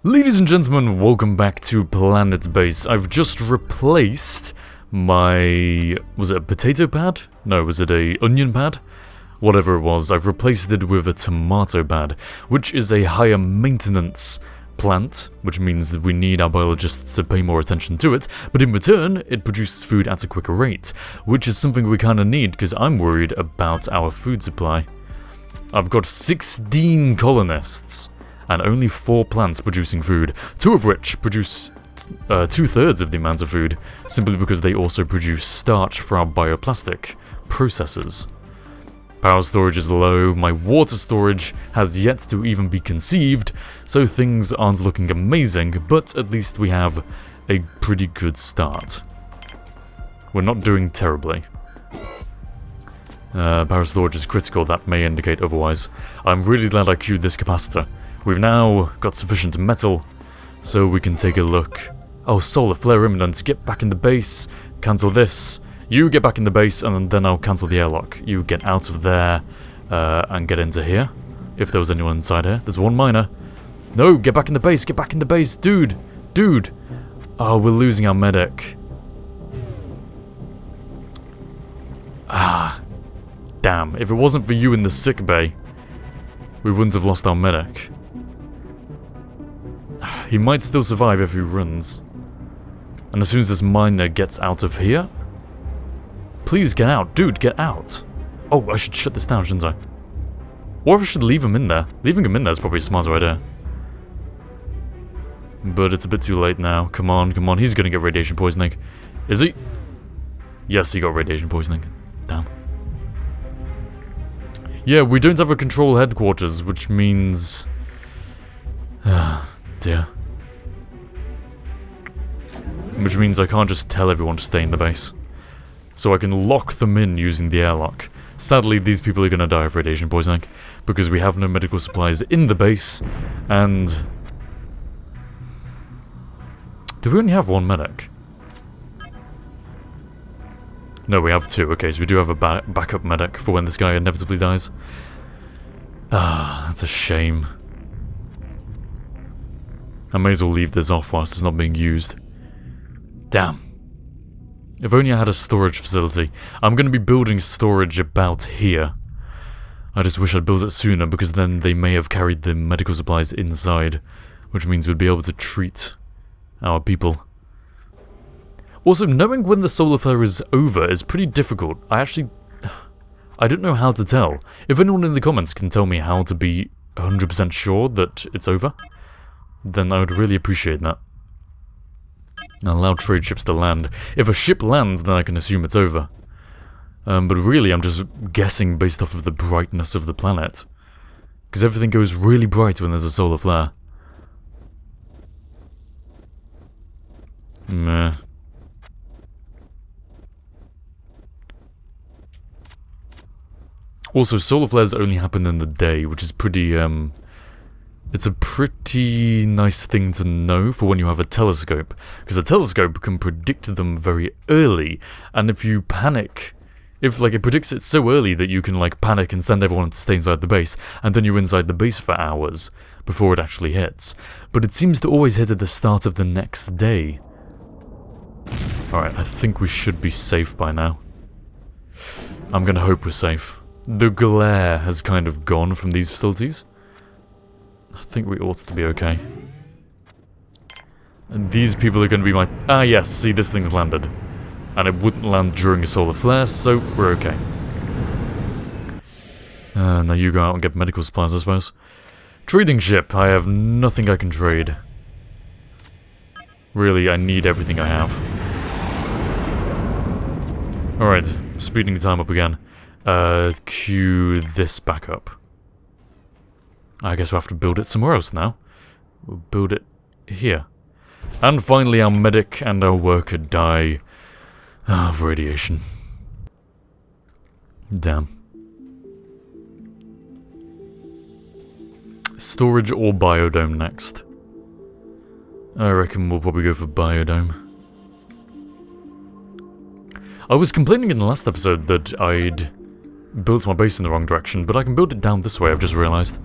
Ladies and gentlemen, welcome back to PlanetBase. I've just replaced my... was it a potato pad? No, was it a onion pad? Whatever it was, I've replaced it with a tomato pad, which is a higher maintenance plant, which means that we need our biologists to pay more attention to it, but in return, it produces food at a quicker rate, which is something we kinda need because I'm worried about our food supply. I've got 16 colonists, and only 4 plants producing food, 2 of which produce 2/3 of the amount of food, simply because they also produce starch for our bioplastic processes. Power storage is low, my water storage has yet to even be conceived, so things aren't looking amazing, but at least we have a pretty good start. We're not doing terribly. Power storage is critical, that may indicate otherwise. I'm really glad I queued this capacitor. We've now got sufficient metal, so we can take a look. Oh, solar flare imminent. Get back in the base. Cancel this. You get back in the base, and then I'll cancel the airlock. You get out of there, and get into here. If there was anyone inside here. There's one miner. No, get back in the base. Get back in the base. Dude. Dude. Oh, we're losing our medic. Ah. Damn. If it wasn't for you in the sick bay, we wouldn't have lost our medic. He might still survive if he runs. And as soon as this miner gets out of here... Please get out. Dude, get out. Oh, I should shut this down, shouldn't I? Or if I should leave him in there. Leaving him in there is probably a smarter idea. But it's a bit too late now. Come on, come on. He's gonna get radiation poisoning. Is he? Yes, he got radiation poisoning. Damn. Yeah, we don't have a control headquarters, which means... dear. Which means I can't just tell everyone to stay in the base. So I can lock them in using the airlock. Sadly, these people are going to die of radiation poisoning, because we have no medical supplies in the base, and... Do we only have one medic? No, we have 2. Okay, so we do have a backup medic for when this guy inevitably dies. Ah, that's a shame. I may as well leave this off whilst it's not being used. Damn. If only I had a storage facility. I'm going to be building storage about here. I just wish I'd built it sooner, because then they may have carried the medical supplies inside, which means we'd be able to treat our people. Also, knowing when the solar flare is over is pretty difficult. I don't know how to tell. If anyone in the comments can tell me how to be 100% sure that it's over, then I would really appreciate that. I'll allow trade ships to land. If a ship lands, then I can assume it's over. But really, I'm just guessing based off of the brightness of the planet. Because everything goes really bright when there's a solar flare. Meh. Also, solar flares only happen in the day, which is pretty, it's a pretty nice thing to know for when you have a telescope, because a telescope can predict them very early, and if you panic, if it predicts it so early that you can panic and send everyone to stay inside the base, and then you're inside the base for hours before it actually hits. But it seems to always hit at the start of the next day. Alright, I think we should be safe by now. I'm gonna hope we're safe. The glare has kind of gone from these facilities. I think we ought to be okay. And these people are going to be my... Ah, yes, see, this thing's landed. And it wouldn't land during a solar flare, so we're okay. Now you go out and get medical supplies, I suppose. Trading ship. I have nothing I can trade. Really, I need everything I have. Alright, speeding the time up again. Cue this back up. I guess we'll have to build it somewhere else now. We'll build it here. And finally our medic and our worker die of radiation. Damn. Storage or biodome next? I reckon we'll probably go for biodome. I was complaining in the last episode that I'd built my base in the wrong direction, but I can build it down this way, I've just realised.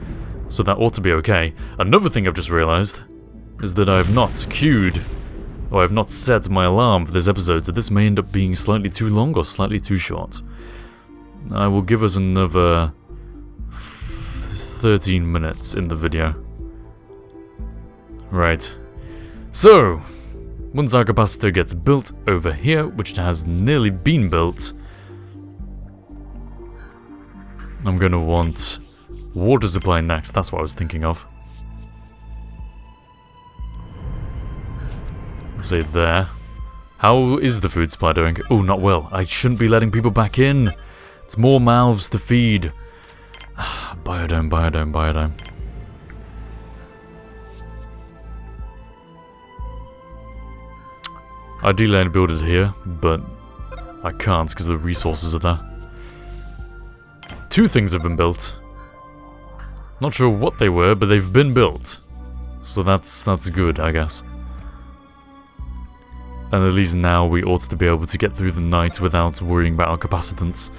So that ought to be okay. Another thing I've just realised is that I have not queued, or I have not set my alarm for this episode, so this may end up being slightly too long or slightly too short. I will give us another 13 minutes in the video. Right. So, once our capacitor gets built over here, which has nearly been built, I'm going to want water supply next. That's what I was thinking of. Say there. How is the food supply doing? Oh, not well. I shouldn't be letting people back in. It's more mouths to feed. Biodome, biodome, biodome. Ideally I'd build it here, but I can't because the resources are there. 2 things have been built. Not sure what they were, but they've been built. So that's good, I guess. And at least now we ought to be able to get through the night without worrying about our capacitance.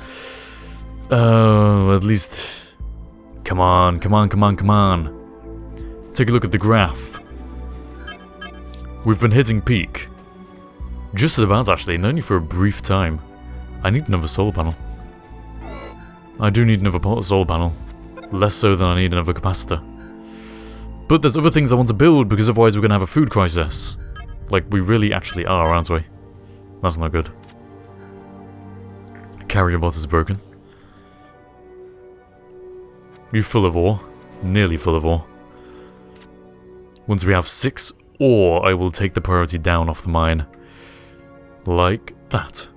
At least... Come on, come on, come on, come on. Take a look at the graph. We've been hitting peak. Just about, actually, and only for a brief time. I need another solar panel. I do need another solar panel. Less so than I need another capacitor. But there's other things I want to build, because otherwise we're going to have a food crisis. Like, we really actually are, aren't we? That's not good. Carrier bot is broken. You full of ore? Nearly full of ore. Once we have 6 ore, I will take the priority down off the mine. Like that.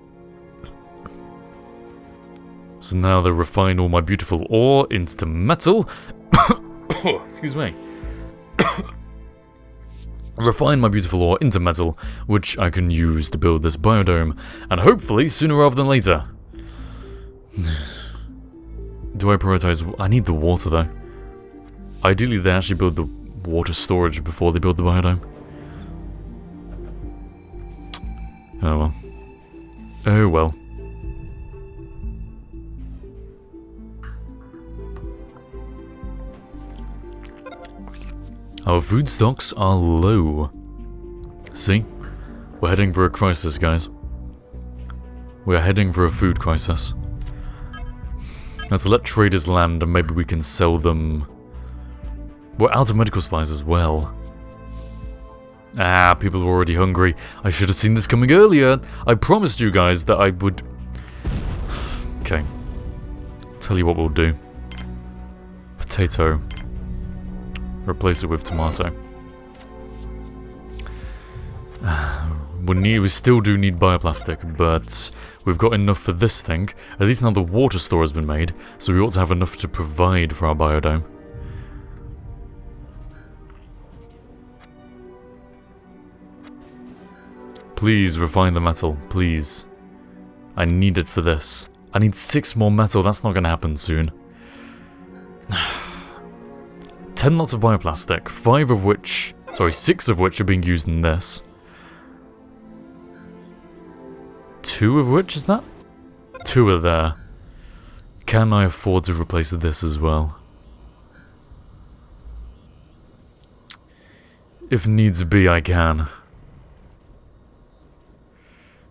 So now they refine all my beautiful ore into metal. Excuse me. Refine my beautiful ore into metal, which I can use to build this biodome, and hopefully sooner rather than later. Do I prioritize? I need the water though. Ideally they actually build the water storage before they build the biodome. Oh well. Oh well. Our food stocks are low. See? We're heading for a crisis, guys. We're heading for a food crisis. Let's let traders land and maybe we can sell them... We're out of medical supplies as well. Ah, people are already hungry. I should have seen this coming earlier. I promised you guys that I would... Okay. Tell you what we'll do. Potato. Replace it with tomato. We still do need bioplastic, but we've got enough for this thing. At least now the water store has been made, so we ought to have enough to provide for our biodome. Please refine the metal, please. I need it for this. I need 6 more metal, that's not going to happen soon. 10 lots of bioplastic, 6 of which are being used in this. 2 of which is that? 2 are there. Can I afford to replace this as well? If needs be, I can.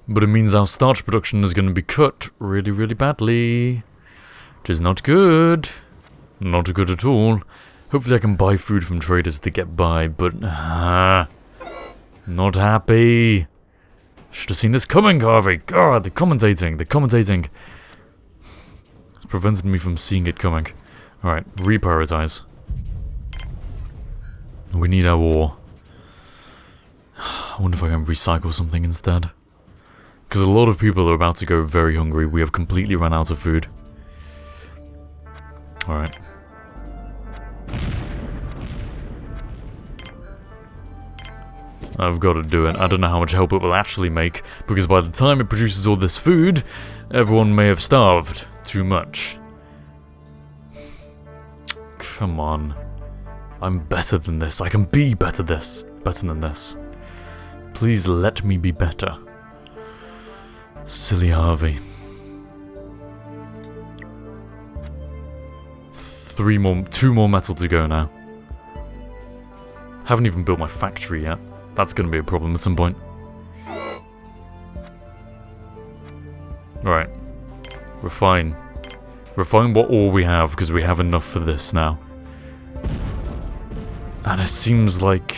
But it means our starch production is going to be cut really, really badly. Which is not good. Not good at all. Hopefully I can buy food from traders to get by, but... not happy. Should have seen this coming, Harvey. God, the commentating. It's prevented me from seeing it coming. Alright, reprioritize. We need our ore. I wonder if I can recycle something instead. Because a lot of people are about to go very hungry. We have completely run out of food. Alright. I've got to do it. I don't know how much help it will actually make, because by the time it produces all this food, everyone may have starved too much. Come on. I'm better than this. I can be better than this. Please let me be better. Silly Harvey. 2 more metal to go now. Haven't even built my factory yet. That's going to be a problem at some point. Alright. We're fine. We're fine what all we have, because we have enough for this now. And it seems like...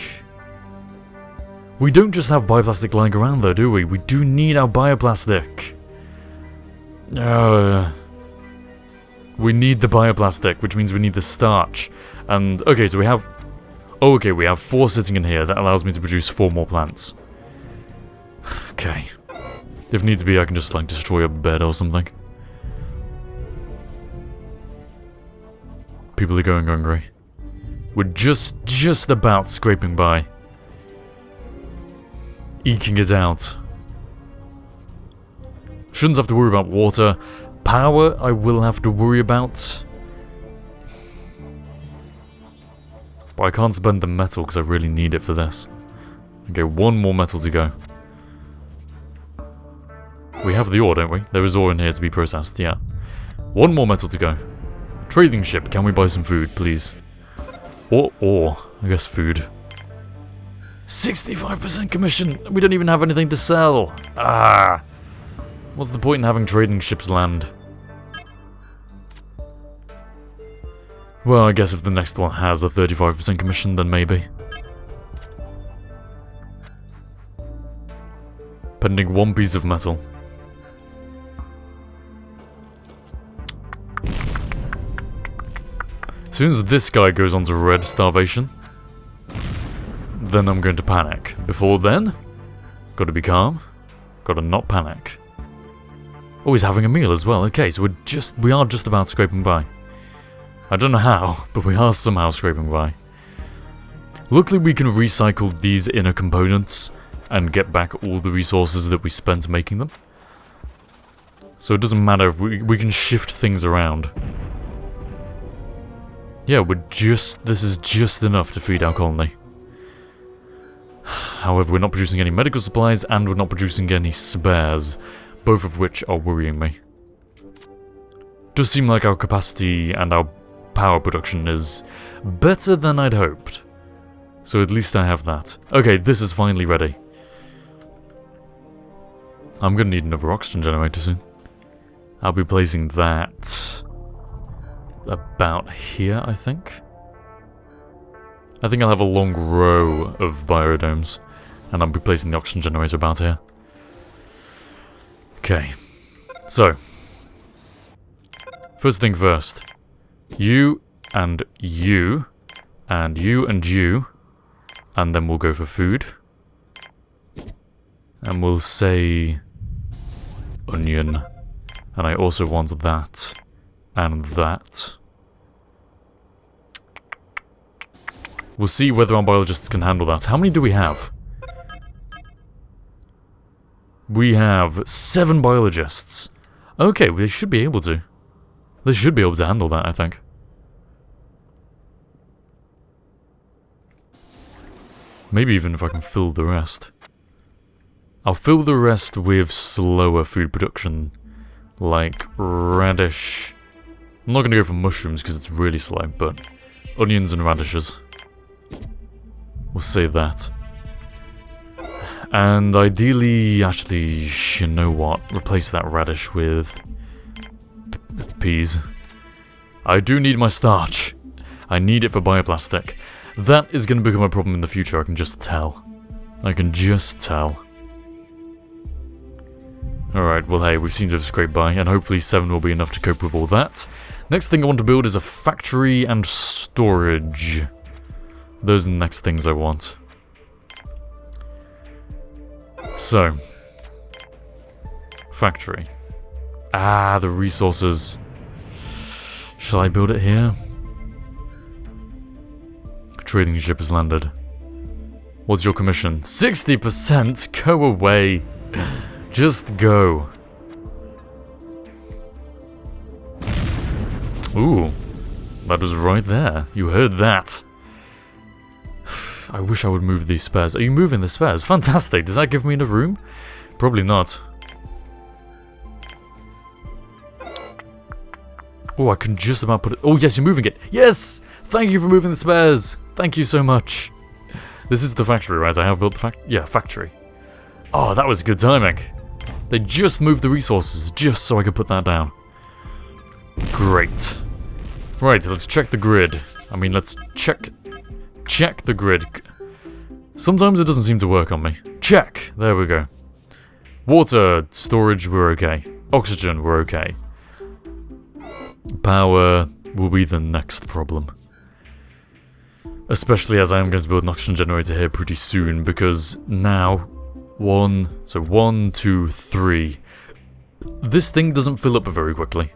we don't just have bioplastic lying around though, do we? We do need our bioplastic. We need the bioplastic, which means we need the starch. And, okay, so we have... oh, okay, we have 4 sitting in here. That allows me to produce 4 more plants. Okay. If needs be, I can just, like, destroy a bed or something. People are going hungry. We're just about scraping by. Eking it out. Shouldn't have to worry about water. Power, I will have to worry about. But I can't spend the metal because I really need it for this. Okay, 1 more metal to go. We have the ore, don't we? There is ore in here to be processed, yeah. 1 more metal to go. Trading ship, can we buy some food, please? Or, I guess food. 65% commission! We don't even have anything to sell! Ah! What's the point in having trading ships land? Well, I guess if the next one has a 35% commission, then maybe. Pending 1 piece of metal. As soon as this guy goes on to red starvation, then I'm going to panic. Before then, gotta be calm, gotta not panic. Oh, he's having a meal as well. Okay, so we are just about scraping by. I don't know how, but we are somehow scraping by. Luckily, we can recycle these inner components and get back all the resources that we spent making them. So it doesn't matter if we can shift things around. Yeah, this is just enough to feed our colony. However, we're not producing any medical supplies and we're not producing any spares, both of which are worrying me. Does seem like our capacity and our power production is better than I'd hoped. So at least I have that. Okay, this is finally ready. I'm gonna need another oxygen generator soon. I'll be placing that about here, I think. I think I'll have a long row of biodomes, and I'll be placing the oxygen generator about here. Okay, so first thing first. You and you, and you and you, and then we'll go for food. And we'll say onion. And I also want that and that. We'll see whether our biologists can handle that. How many do we have? We have 7 biologists. Okay, they should be able to. They should be able to handle that, I think. Maybe even if I can fill the rest. I'll fill the rest with slower food production. Like radish. I'm not going to go for mushrooms because it's really slow, but onions and radishes. We'll say that. And ideally, actually, you know what? Replace that radish with peas. I do need my starch. I need it for bioplastic. That is going to become a problem in the future, I can just tell. I can just tell. Alright, well hey, we've seen to scrape by, and hopefully 7 will be enough to cope with all that. Next thing I want to build is a factory and storage. Those are the next things I want. So. Factory. Ah, the resources. Shall I build it here? Trading ship has landed. What's your commission? 60%? Go away. Just go. Ooh. That was right there. You heard that. I wish I would move these spares. Are you moving the spares? Fantastic. Does that give me enough room? Probably not. Oh, I can just about put it... Oh, yes, you're moving it. Yes! Thank you for moving the spares. Thank you so much. This is the factory, right? I have built the factory. Oh, that was good timing. They just moved the resources just so I could put that down. Great. Right, let's check the grid. I mean, let's check the grid. Sometimes it doesn't seem to work on me. Check! There we go. Water, storage, we're okay. Oxygen, we're okay. Power will be the next problem. Especially as I am going to build an oxygen generator here pretty soon, because now... 1, 2, 3. This thing doesn't fill up very quickly.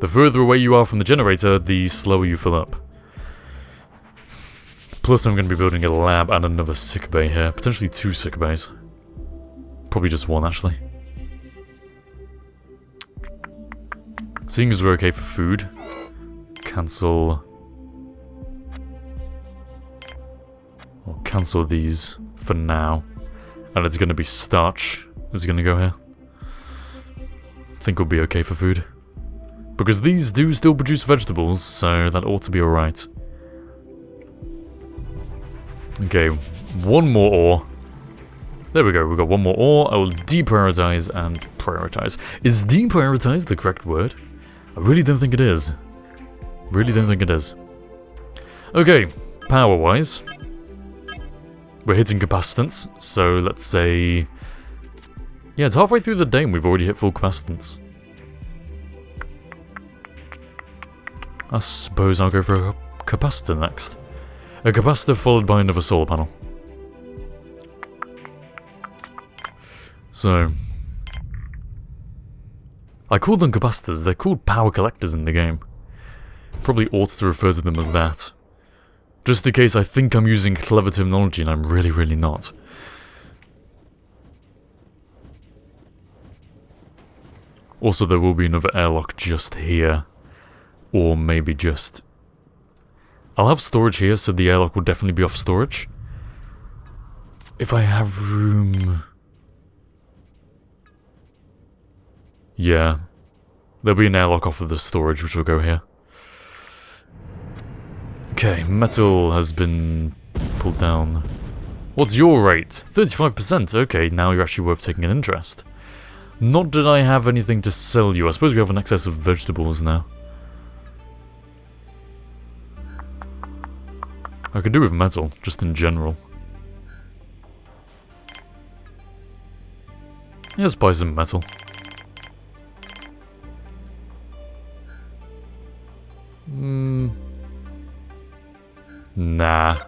The further away you are from the generator, the slower you fill up. Plus I'm going to be building a lab and another sick bay here. Potentially 2 sick bays. Probably just 1 actually. Seeing as we're okay for food. Cancel... I'll cancel these for now. And it's going to be starch is going to go here. I think we'll be okay for food. Because these do still produce vegetables, so that ought to be alright. Okay, 1 more ore. There we go, we've got 1 more ore. I will deprioritize and prioritize. Is deprioritize the correct word? I really don't think it is. Really don't think it is. Okay, power-wise. We're hitting capacitance, so let's say... Yeah, it's halfway through the day and we've already hit full capacitance. I suppose I'll go for a capacitor next. A capacitor followed by another solar panel. So... I call them capacitors, they're called power collectors in the game. Probably ought to refer to them as that. Just in case I think I'm using clever terminology and I'm really not. Also, there will be another airlock just here. Or maybe just... I'll have storage here, so the airlock will definitely be off storage. If I have room... Yeah. There'll be an airlock off of the storage, which will go here. Okay, metal has been pulled down. What's your rate? 35%, okay, now you're actually worth taking an interest. Not that I have anything to sell you, I suppose we have an excess of vegetables now. I could do with metal, just in general. Let's buy some metal. Nah.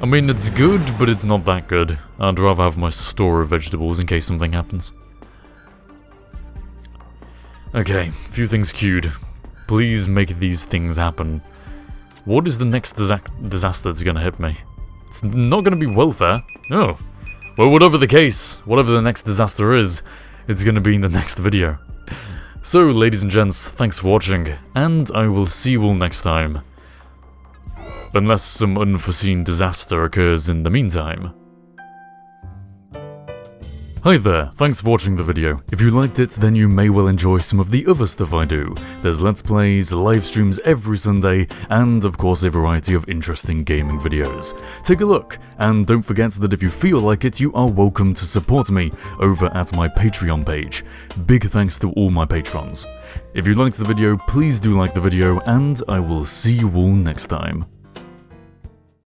I mean, it's good, but it's not that good. I'd rather have my store of vegetables in case something happens. Okay, few things queued. Please make these things happen. What is the next disaster that's gonna hit me? It's not gonna be welfare. Oh. Well, whatever the case, whatever the next disaster is, it's gonna be in the next video. So, ladies and gents, thanks for watching, and I will see you all next time. Unless some unforeseen disaster occurs in the meantime. Hi there, thanks for watching the video. If you liked it, then you may well enjoy some of the other stuff I do. There's Let's Plays, live streams every Sunday, and of course a variety of interesting gaming videos. Take a look, and don't forget that if you feel like it, you are welcome to support me over at my Patreon page. Big thanks to all my patrons. If you liked the video, please do like the video, and I will see you all next time.